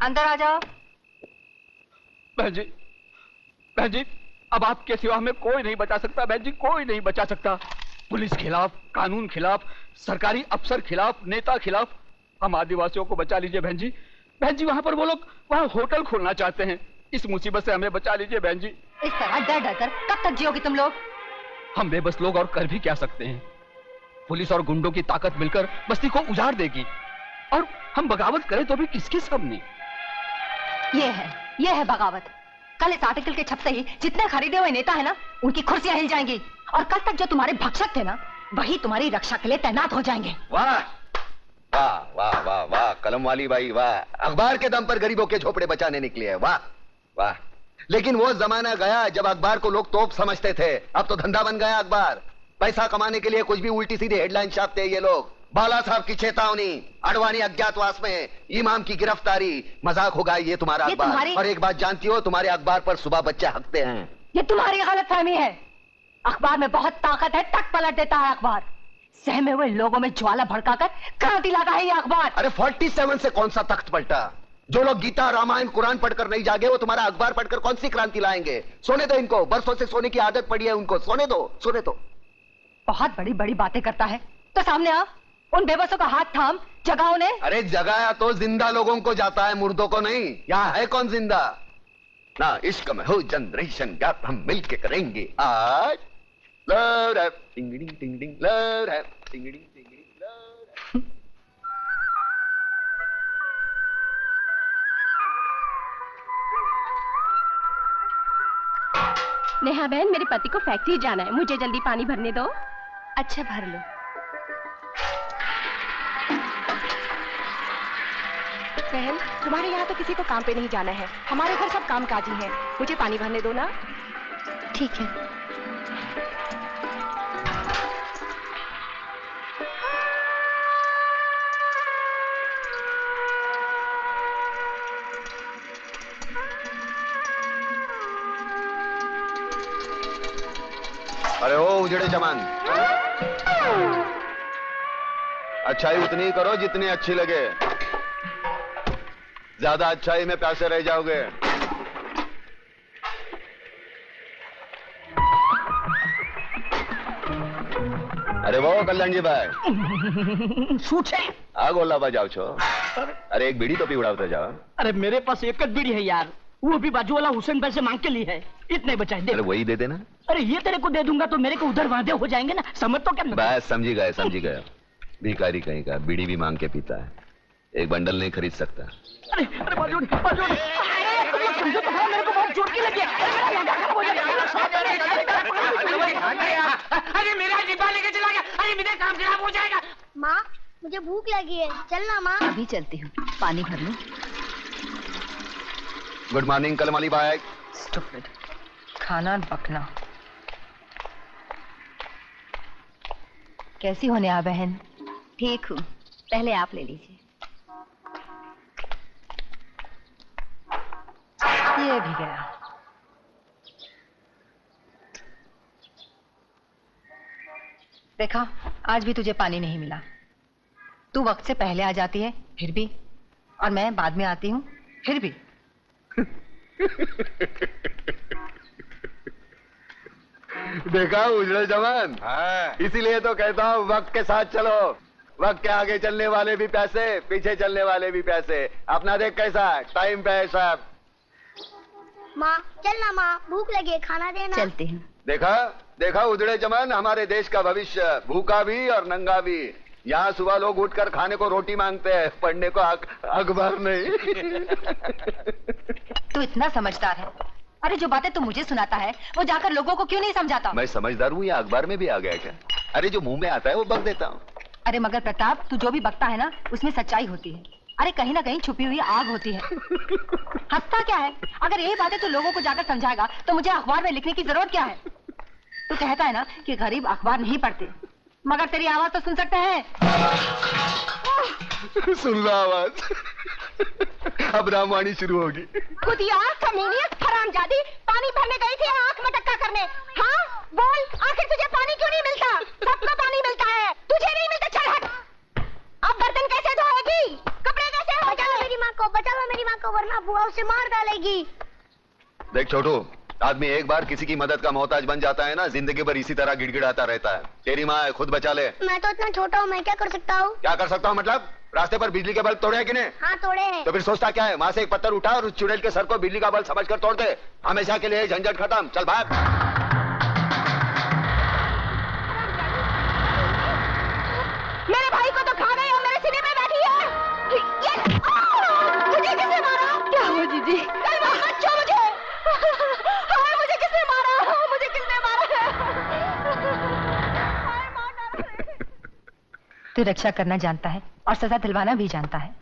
अंदर आ जाओ। बहन जी, अब आपके सिवा हमें कोई नहीं बचा सकता बहन जी, कोई नहीं बचा सकता। पुलिस खिलाफ, कानून खिलाफ, सरकारी अफसर खिलाफ, नेता खिलाफ। हम आदिवासियों को बचा लीजिए बहन जी। बहन जी, वहां पर वो लोग वहां होटल खोलना चाहते हैं। इस मुसीबत से हमें बचा लीजिए बहन जी। इस तरह डर डर कर कब तक जियोगे तुम लोग? हम बेबस लोग और कर भी क्या सकते हैं? पुलिस और गुंडों की ताकत मिलकर बस्ती को उजाड़ देगी, और हम बगावत करें तो भी किसके सामने? ये है बगावत। कल इस आर्टिकल के छपते ही जितने खरीदे हुए नेता है ना, उनकी कुर्सियां हिल जाएंगी, और कल तक जो तुम्हारे भक्षक थे ना, वही तुम्हारी रक्षा के लिए तैनात हो जाएंगे। वाह वाह वाह वाह वाह, कलम वाली बाई वाह। अखबार के दम पर गरीबों के झोपड़े बचाने निकली है, वाह वाह। लेकिन वो जमाना गया जब अखबार को लोग तोप समझते थे। अब तो धंधा बन गया अखबार। पैसा कमाने के लिए कुछ भी उल्टी सीधी हेडलाइन छापते हैं ये लोग। बाला साहब की चेतावनी, अडवाणी अज्ञातवास में, इमाम की गिरफ्तारी, मजाक होगा ये तुम्हारा अखबार। और एक बात जानती हो, तुम्हारे अखबार पर सुबह बच्चे हकते हैं। ये तुम्हारी गलतफहमी है। अखबार में बहुत ताकत है, टक पलट देता है अखबार। सहमे हुए लोगों में ज्वाला भड़काकर क्रांति लाता है ये अखबार। अरे 47 से कौन सा तख्त पलटा? जो लोग गीता, रामायण, कुरान पढ़कर नहीं जागे, वो तुम्हारा अखबार पढ़कर कौन सी क्रांति लाएंगे? सोने दो इनको, बरसों से सोने की आदत पड़ी है उनको। सोने दो, सोने दो। बहुत बड़ी बड़ी बातें करता है तो सामने आ, उन बेबसों का हाथ थाम, जगाओ ने। अरे जगाया तो जिंदा लोगों को जाता है, मुर्दों को नहीं। यहाँ है कौन जिंदा? ना इश्क में हो जनरेशन गैप, हम मिलके करेंगे आज। लव रैप टिंगड़ी टिंगड़ी, लव रैप टिंगड़ी टिंगड़ी, लव रैप। नेहा बहन, मेरे पति को फैक्ट्री जाना है, मुझे जल्दी पानी भरने दो। अच्छा भर लो। बहन, तुम्हारे यहाँ तो किसी को काम पे नहीं जाना है, हमारे घर सब कामकाजी हैं। मुझे पानी भरने दो ना। ठीक है। अरे ओ उजड़े जमान, अच्छाई उतनी ही करो जितनी अच्छी लगे। ज्यादा अच्छाई में प्यासे रह जाओगे। अरे वो कल्याण जी भाई શું છે? आ गोला बजाओ छो। अरे एक बीड़ी तो पी उड़ाते जाओ। अरे मेरे पास एक ही बीड़ी है यार, वो भी बाजू वाला हुसैन भाई से मांग के ली है। इतने बचाए दे। अरे वही दे देना। अरे ये तेरे को दे दूंगा तो मेरे को उधर वादे हो जाएंगे ना, समझ तो क्या? बस समझी गए समझी गए। भिखारी कहीं का बीड़ी भी मांग के पीता है, एक बंडल नहीं खरीद सकता। अरे अरे बाजू बाजू, समझो तो मेरे को बहुत चोट की लगी है। अरे मेरा डिब्बा लेके चला गया, अरे मेरा काम खराब हो जाएगा। माँ मुझे भूख लगी है, चलना माँ। अभी चलती हूँ, पानी भर लो। गुड मॉर्निंग कलमाली बाय। स्टूपिड, खाना पकना। कैसी हो नेहा बहन? ठीक हूँ, पहले आप ले लीजिए। ये भी गया। देखा, आज भी तुझे पानी नहीं मिला। तू वक्त से पहले आ जाती है फिर भी, और मैं बाद में आती हूँ फिर भी। देखा उजड़े जवान? हाँ। इसीलिए तो कहता हूँ वक्त के साथ चलो। वक्त के आगे चलने वाले भी पैसे, पीछे चलने वाले भी पैसे। अपना देख कैसा टाइम पे है सब। माँ चलना माँ, भूख लगी है, खाना देना। चलती हूँ। देखा देखा उजड़े जवान, हमारे देश का भविष्य भूखा भी और नंगा भी। यहाँ सुबह लोग उठकर खाने को रोटी मांगते हैं, पढ़ने को अखबार नहीं। तू इतना समझदार है, अरे जो बातें तू मुझे सुनाता है वो जाकर लोगों को क्यों नहीं समझाता? मैं समझदार हूँ या अखबार में भी आ गया क्या? अरे जो मुंह में आता है वो बक देता हूँ। अरे मगर प्रताप, तू जो भी बकता है ना, उसमें सच्चाई होती है। अरे कहीं ना कहीं छुपी हुई आग होती है। हंसता क्या है? अगर यही बातें तू लोगों को जाकर समझाएगा तो मुझे अखबार में लिखने की जरूरत क्या है? तू कहता है ना कि गरीब अखबार नहीं पढ़ते, मगर तेरी आवाज तो सुन सकते हैं। सुन लो आवाज। अब रामवाणी शुरू होगी। खुद यार कमीनियत हरामजादी, पानी भरने गई थी आंख में टक्का करने। हाँ बोल, आखिर तुझे पानी क्यों नहीं मिलता? सबको पानी मिलता है, तुझे नहीं मिलता। चल हट। अब बर्तन कैसे धोएगी? कपड़े कैसे? बचा लो मेरी माँ को, बचा लो मेरी माँ को, वरना बुआ उसे मार डालेगी। देख छोटू, आदमी एक बार किसी की मदद का मोहताज बन जाता है ना, जिंदगी भर इसी तरह गिड़गिड़ाता रहता है। तेरी माँ है, खुद बचा ले। मैं तो इतना छोटा हूँ, मैं क्या कर सकता हूँ? क्या कर सकता हूँ मतलब? रास्ते पर बिजली के बल्ब तोड़े हैं कि नहीं? हाँ तोड़े हैं। तो फिर सोचता क्या है? वहाँ से एक पत्थर उठा और उस चुड़ैल के सर को बिजली का बल्ब समझकर तोड़ दे। हमेशा के लिए झंझट खत्म। चल भाग। मेरे भाई को तो खा गई और मेरे सीने में बैठी है। मुझे किसने मारा? क्या हुआ जीजी? मत छो मुझे। हाय मुझे किसने मारा? मुझे किसने मारा? तू रक्षा करना जानता है और सजा दिलवाना भी जानता है।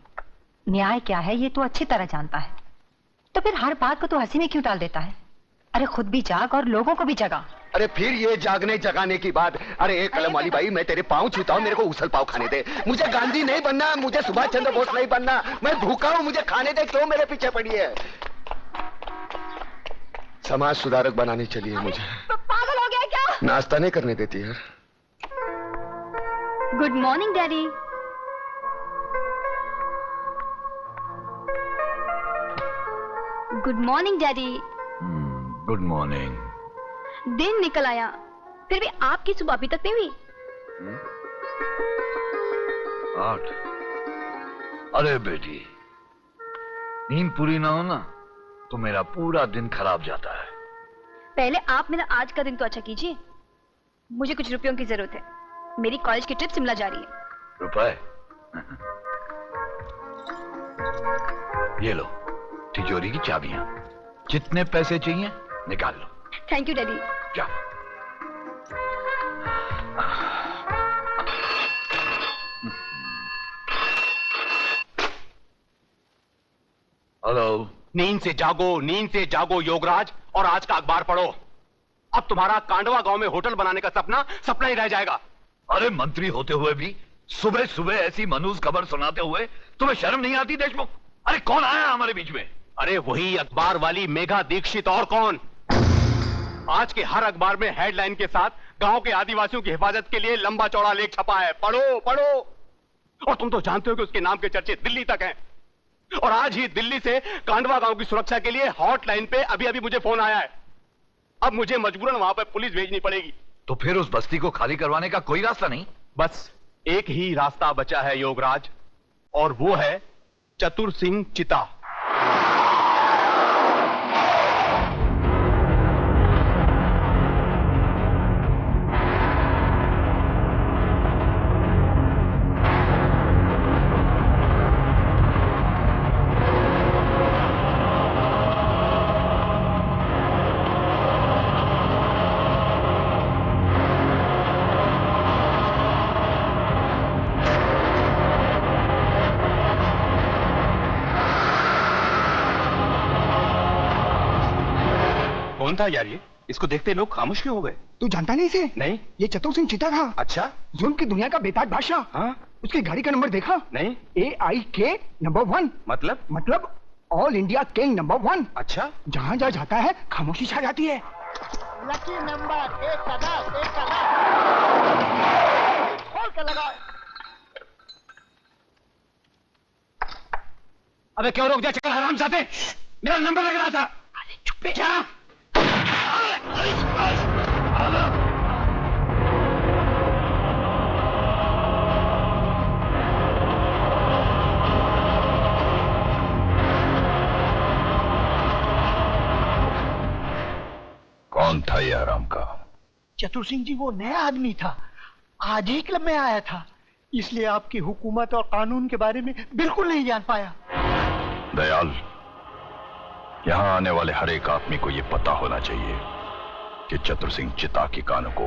न्याय क्या है ये तू अच्छी तरह जानता है, तो फिर हर बात को तू हंसी में क्यों टाल देता है? अरे खुद भी जाग और लोगों को भी जगा। अरे फिर ये जागने जगाने की बात। अरे एक कलम वाली बाई, मैं तेरे पाँव छूता हूँ, मेरे को उछल पाव खाने दे। मुझे गांधी नहीं बनना, मुझे सुभाष चंद्र बोस नहीं बनना। मैं भूखा हूँ, मुझे खाने दे। क्यों मेरे पीछे पड़ी है? समाज सुधारक बनाने चली है मुझे। पागल हो गया क्या? नाश्ता नहीं करने देती यार। Good morning daddy. Good morning daddy. Good morning. दिन निकल आया, फिर भी आपकी सुबह अभी तक नहीं हुई। 8। अरे बेटी, नींद पूरी ना हो ना तो मेरा पूरा दिन खराब जाता है। पहले आप मेरा आज का दिन तो अच्छा कीजिए। मुझे कुछ रुपयों की जरूरत है, मेरी कॉलेज की ट्रिप शिमला जा रही है। रुपए? ये लो तिजोरी की चाबियां, जितने पैसे चाहिए निकाल लो। Thank you daddy. जा। हेलो। नींद से जागो योगराज, और आज का अखबार पढ़ो। अब तुम्हारा कांडवा गांव में होटल बनाने का सपना ही रह जाएगा। अरे मंत्री होते हुए भी सुबह सुबह ऐसी मनूज खबर सुनाते हुए तुम्हें शर्म नहीं आती देशमुख? अरे कौन आया हमारे बीच में? अरे वही अखबार वाली मेघा दीक्षित, और कौन। आज के हर अखबार में हेडलाइन के साथ गांव के आदिवासियों की हिफाजत के लिए लंबा चौड़ा लेख छपा है। पढ़ो पढ़ो। और तुम तो जानते हो कि उसके नाम के चर्चे दिल्ली तक हैं। और आज ही दिल्ली से कांडवा गांव की सुरक्षा के लिए हॉटलाइन पे अभी अभी मुझे फोन आया है। अब मुझे मजबूरन वहां पर पुलिस भेजनी पड़ेगी। तो फिर उस बस्ती को खाली करवाने का कोई रास्ता नहीं? बस एक ही रास्ता बचा है योगराज, और वो है चतुर सिंह चिता। कौन था यार ये? इसको देखते लोग खामोश क्यों हो गए? तू जानता नहीं इसे? नहीं। ये चतुर सिंह चिता था। अच्छा। जुल्म की दुनिया का बेताज बादशाह। हाँ? उसकी गाड़ी का नंबर देखा? नहीं। AIK number 1। मतलब ऑल इंडिया किंग नंबर 1। अच्छा। जहाँ जहाँ जाता है खामोशी छा जाती है। लकी नंबर 1 का 10, 1 का 10। खोल के लगाओ। अबे क्यों रुक जा चक्कर हरामजादे? मेरा नंबर लग रहा था। अरे चुप पे जा। कौन था ये हराम का? चतुर सिंह जी वो नया आदमी था, आज ही क्लब में आया था, इसलिए आपकी हुकूमत और कानून के बारे में बिल्कुल नहीं जान पाया। दयाल, यहाँ आने वाले हर एक आदमी को यह पता होना चाहिए कि चतुर सिंह चिता की कानों को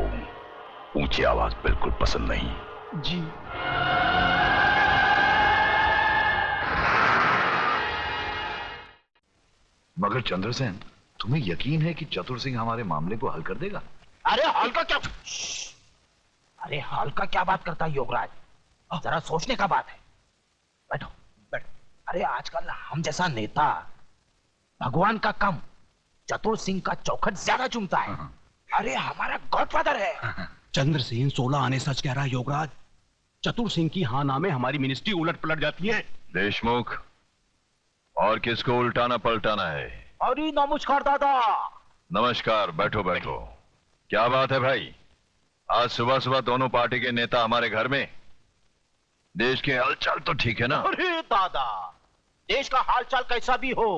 ऊंची आवाज बिल्कुल पसंद नहीं। जी। मगर चंद्रसेन, तुम्हें यकीन है कि चतुर सिंह हमारे मामले को हल कर देगा? अरे हल का क्या? अरे हल का क्या बात करता है योगराज? जरा सोचने का बात है। बैठो बैठो। अरे आजकल हम जैसा नेता भगवान का कम चतुर सिंह का चौखट ज्यादा चुमता है। अरे हमारा गॉडफादर है। चंद्र सिंह 16 आने सच कह रहा है योगराज। चतुर सिंह की हाँ नामे हमारी मिनिस्ट्री उलट पलट जाती है। देशमुख, और किसको उल्टाना पलटाना है? अरे नमस्कार दादा। नमस्कार, बैठो बैठो। क्या बात है भाई, आज सुबह सुबह दोनों पार्टी के नेता हमारे घर में? देश के हालचाल तो ठीक है ना? अरे दादा, देश का हालचाल कैसा भी हो,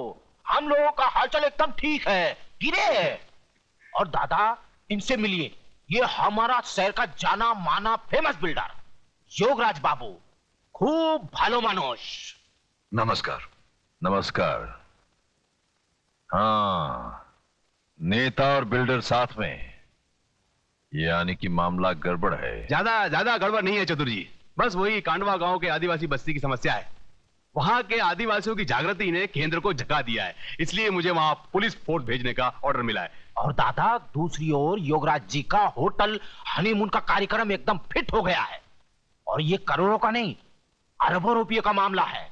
हम लोगों का हालचाल एकदम ठीक है, गिरे। और दादा, इनसे मिलिए, ये हमारा शहर का जाना माना फेमस बिल्डर योगराज बाबू, खूब भालो मानुष। नमस्कार। नमस्कार। हाँ, नेता और बिल्डर साथ में, यानी कि मामला गड़बड़ है। ज्यादा ज्यादा गड़बड़ नहीं है चतुर जी, बस वही कांडवा गांव के आदिवासी बस्ती की समस्या है। वहां के आदिवासियों की जागृति ने केंद्र को झका दिया है, इसलिए मुझे वहां पुलिस फोर्स भेजने का ऑर्डर मिला है। और दादा, दूसरी ओर योगराज जी का होटल हनीमून का कार्यक्रम एकदम फिट हो गया है, और ये करोड़ों का नहीं, अरबों रुपये का मामला है।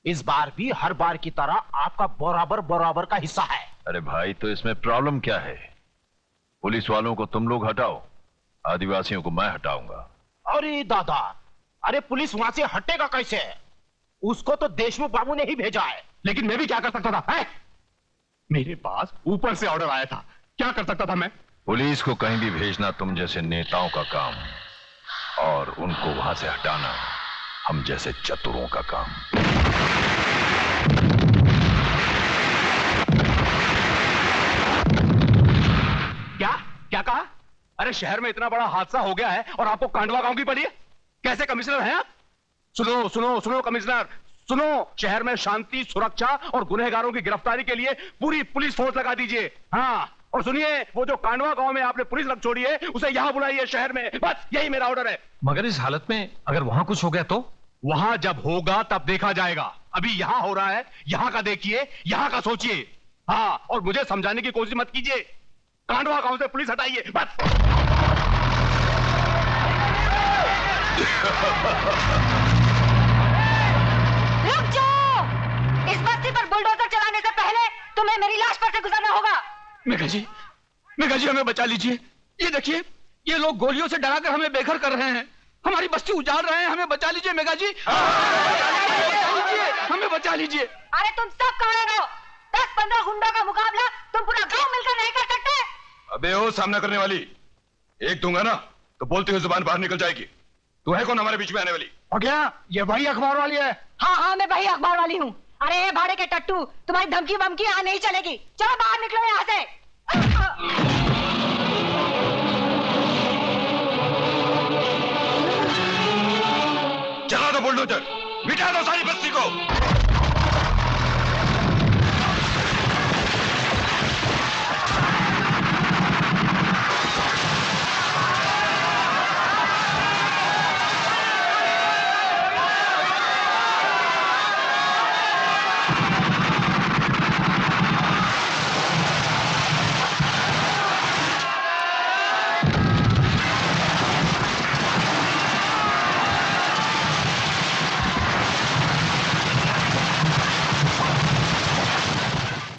इस बार भी हर बार की तरह आपका बराबर बराबर का हिस्सा है। अरे भाई, तो इसमें प्रॉब्लम क्या है? पुलिस वालों को तुम लोग हटाओ, आदिवासियों को मैं हटाऊंगा। अरे दादा, अरे पुलिस वहां से हटेगा कैसे? उसको तो देशमुख बाबू ने ही भेजा है। लेकिन मैं भी क्या कर सकता था है? मेरे पास ऊपर से ऑर्डर आया था, क्या कर सकता था मैं? पुलिस को कहीं भी भेजना तुम जैसे नेताओं का काम, और उनको वहां से हटाना हम जैसे चतुरों का काम। क्या क्या कहा? अरे शहर में इतना बड़ा हादसा हो गया है और आपको कांडवा गांव की पड़ी है? कैसे कमिश्नर हैं आप? सुनो सुनो सुनो कमिश्नर, सुनो, शहर में शांति, सुरक्षा और गुनहगारों की गिरफ्तारी के लिए पूरी पुलिस फोर्स लगा दीजिए। हाँ, और सुनिए, वो जो कांडवा गांव में आपने पुलिस रख छोड़ी है, उसे यहां बुलाइए शहर में। बस यही मेरा ऑर्डर है। मगर इस हालत में अगर वहां कुछ हो गया तो? वहां जब होगा तब देखा जाएगा। अभी यहां हो रहा है, यहां का देखिए, यहां का सोचिए। हाँ, और मुझे समझाने की कोशिश मत कीजिए। कांडवा गांव से पुलिस हटाइए, बस। रुक जाओ! इस बस्ती पर बुलडोजर चलाने से पहले तुम्हें मेरी लाश पर से गुजरना होगा। मेघा जी, हमें बचा लीजिए। ये देखिए, ये लोग गोलियों से डराकर हमें बेघर कर रहे हैं, हमारी बस्ती उजाड़ रहे हैं। हमें बचा लीजिए मेघा जी, हमें बचा लीजिए। अरे तुम सब कहाँ रहो? 10-15 गुंडों का मुकाबला तुम पूरा गांव मिलकर नहीं कर सकते। अबे ओ सामना करने वाली, एक दूंगा ना तो बोलती हुई जुबान बाहर निकल जाएगी। तू है कौन हमारे बीच में आने वाली? और क्या ये वही अखबार वाली है? हाँ, मैं वही अखबार वाली हूँ। अरे ये भाड़े के टट्टू, तुम्हारी धमकी वमकी यहाँ नहीं चलेगी। चलो बाहर निकलो यहाँ से। चला दो बुलडोजर, मिटा दो सारी बस्ती को।